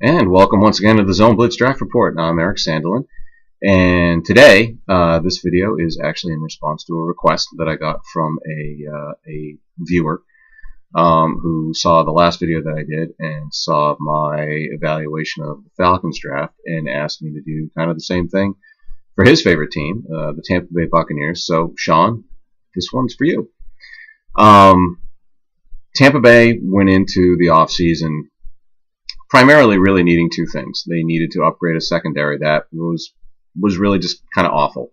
And welcome once again to the Zone Blitz Draft Report. I'm Eric Sandelin, and today this video is actually in response to a request that I got from a viewer who saw the last video that I did and saw my evaluation of the Falcons draft and asked me to do kind of the same thing for his favorite team, the Tampa Bay Buccaneers. So, Sean, this one's for you. Tampa Bay went into the offseason primarily really needing two things. They needed to upgrade a secondary that was really just kind of awful.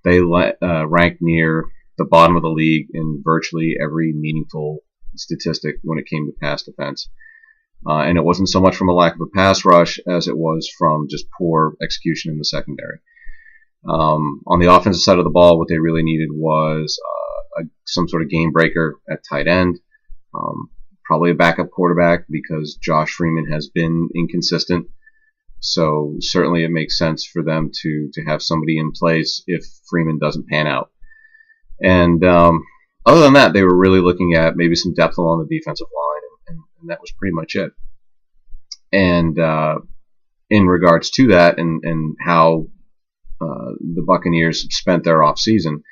They ranked near the bottom of the league in virtually every meaningful statistic when it came to pass defense. And it wasn't so much from a lack of a pass rush as it was from just poor execution in the secondary. On the offensive side of the ball, what they really needed was some sort of game breaker at tight end. Probably a backup quarterback because Josh Freeman has been inconsistent. So certainly it makes sense for them to have somebody in place if Freeman doesn't pan out. And other than that, they were really looking at maybe some depth along the defensive line, and that was pretty much it. And in regards to that and how the Buccaneers spent their offseason,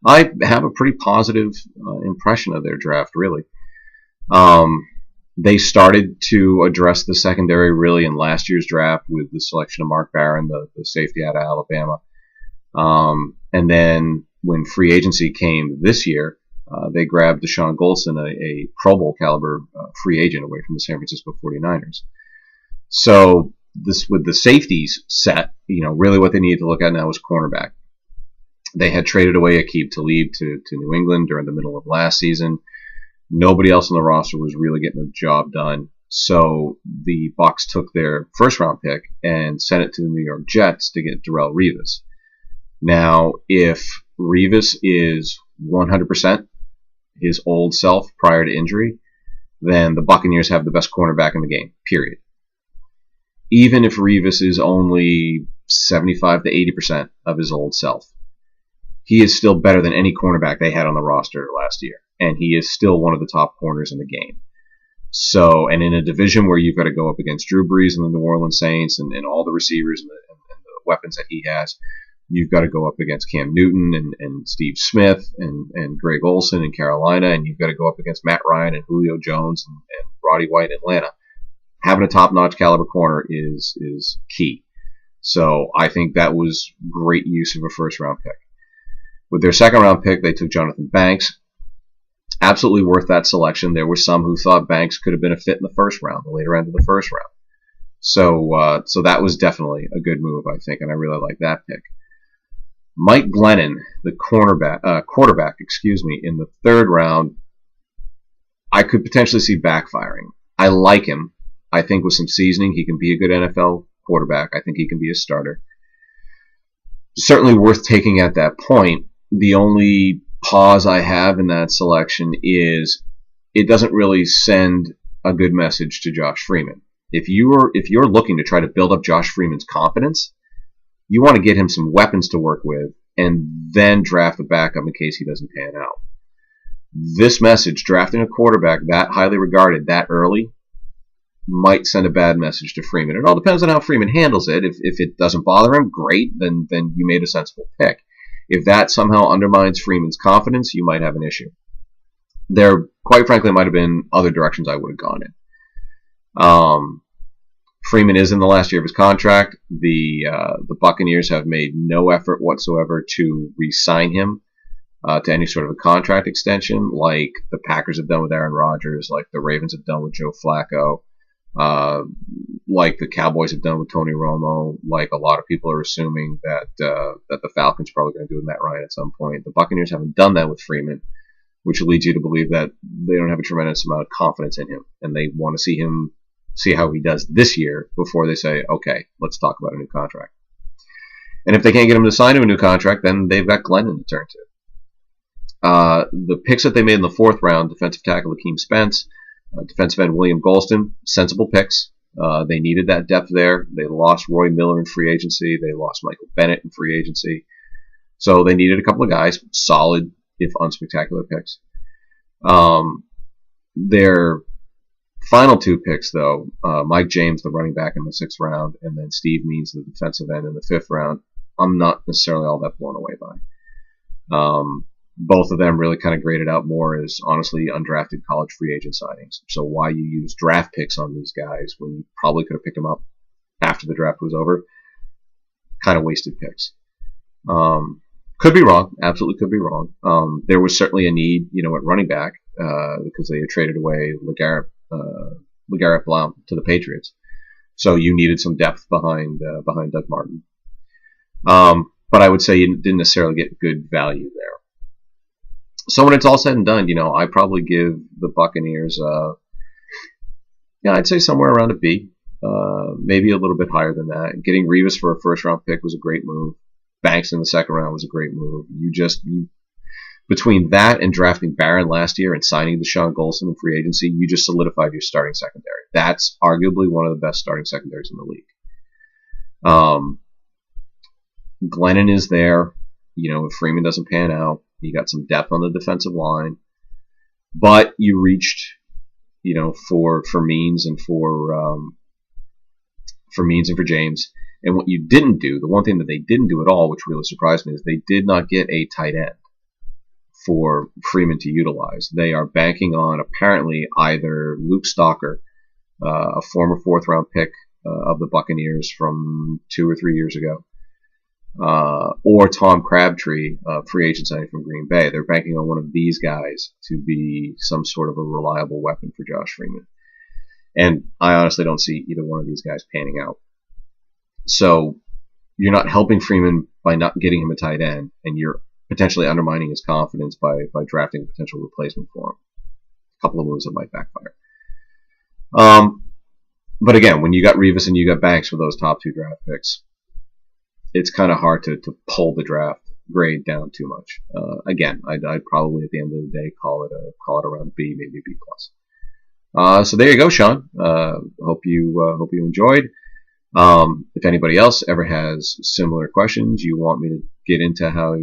I have a pretty positive impression of their draft, really. They started to address the secondary really in last year's draft with the selection of Mark Barron, the safety out of Alabama. And then when free agency came this year, they grabbed Deshaun Golson, a Pro Bowl caliber free agent away from the San Francisco 49ers. So this with the safeties set, really what they needed to look at now was cornerback. They had traded away Aqib Talib to New England during the middle of last season. Nobody else on the roster was really getting the job done. So the Bucs took their first-round pick and sent it to the New York Jets to get Darrelle Revis. Now, if Revis is 100% his old self prior to injury, then the Buccaneers have the best cornerback in the game, period. Even if Revis is only 75 to 80% of his old self, he is still better than any cornerback they had on the roster last year. And he is still one of the top corners in the game. So, and in a division where you've got to go up against Drew Brees and the New Orleans Saints and all the receivers and the weapons that he has, you've got to go up against Cam Newton and Steve Smith and Greg Olsen in Carolina, and you've got to go up against Matt Ryan and Julio Jones and Roddy White in Atlanta. Having a top-notch caliber corner is key. So I think that was great use of a first-round pick. With their second-round pick, they took Jonathan Banks. Absolutely worth that selection. There were some who thought Banks could have been a fit in the first round, the later end of the first round. So that was definitely a good move, I think, and I really like that pick. Mike Glennon, the quarterback, in the third round, I could potentially see backfiring. I like him. I think with some seasoning, he can be a good NFL quarterback. I think he can be a starter. Certainly worth taking at that point. The only pause I have in that selection is it doesn't really send a good message to Josh Freeman. If you're looking to try to build up Josh Freeman's confidence, you want to get him some weapons to work with and then draft the backup in case he doesn't pan out. This message, drafting a quarterback that highly regarded that early, might send a bad message to Freeman. It all depends on how Freeman handles it. If it doesn't bother him, great, then you made a sensible pick. If that somehow undermines Freeman's confidence, you might have an issue. There, quite frankly, might have been other directions I would have gone in. Freeman is in the last year of his contract. The Buccaneers have made no effort whatsoever to re-sign him to any sort of a contract extension, like the Packers have done with Aaron Rodgers, like the Ravens have done with Joe Flacco, like the Cowboys have done with Tony Romo, like a lot of people are assuming that the Falcons are probably going to do with Matt Ryan at some point. The Buccaneers haven't done that with Freeman, which leads you to believe that they don't have a tremendous amount of confidence in him, and they want to see how he does this year before they say, okay, let's talk about a new contract. And if they can't get him to sign to a new contract, then they've got Glennon to turn to. The picks that they made in the fourth round, defensive tackle Akeem Spence, defensive end William Golston, sensible picks. They needed that depth there. They lost Roy Miller in free agency. They lost Michael Bennett in free agency. So they needed a couple of guys, solid, if unspectacular picks. Their Final two picks, though, Mike James, the running back in the 6th round, and then Steve Means, the defensive end in the 5th round, I'm not necessarily all that blown away by. Both of them really kind of graded out more as, honestly, undrafted college free agent signings. So why you use draft picks on these guys when you probably could have picked them up after the draft was over, kind of wasted picks. Could be wrong. Absolutely could be wrong. There was certainly a need, at running back, because they had traded away LeGarrette Blount to the Patriots. So you needed some depth behind Doug Martin. But I would say you didn't necessarily get good value there. So when it's all said and done, I probably give the Buccaneers, I'd say somewhere around a B, maybe a little bit higher than that. Getting Revis for a 1st-round pick was a great move. Banks in the 2nd round was a great move. Between that and drafting Barron last year and signing Deshaun Golson in free agency, you just solidified your starting secondary. That's arguably one of the best starting secondaries in the league. Glennon is there. If Freeman doesn't pan out, you got some depth on the defensive line. But you reached, for Means and for James. And what you didn't do, the one thing that they didn't do at all, which really surprised me, is they did not get a tight end for Freeman to utilize. They are banking on apparently either Luke Stalker, a former 4th-round pick of the Buccaneers from 2 or 3 years ago, or Tom Crabtree, free agent signing from Green Bay. They're banking on one of these guys to be some sort of a reliable weapon for Josh Freeman. And I honestly don't see either one of these guys panning out. So you're not helping Freeman by not getting him a tight end, and you're potentially undermining his confidence by drafting a potential replacement for him. A couple of moves that might backfire. But again, when you got Revis and you got Banks for those top 2 draft picks, it's kind of hard to pull the draft grade down too much. Again, I'd probably at the end of the day call it around B, maybe B plus. So there you go, Sean. Hope you enjoyed. If anybody else ever has similar questions, you want me to get into how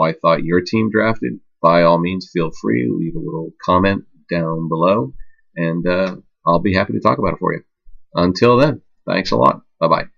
I thought your team drafted, by all means, feel free. Leave a little comment down below, and I'll be happy to talk about it for you. Until then, thanks a lot. Bye-bye.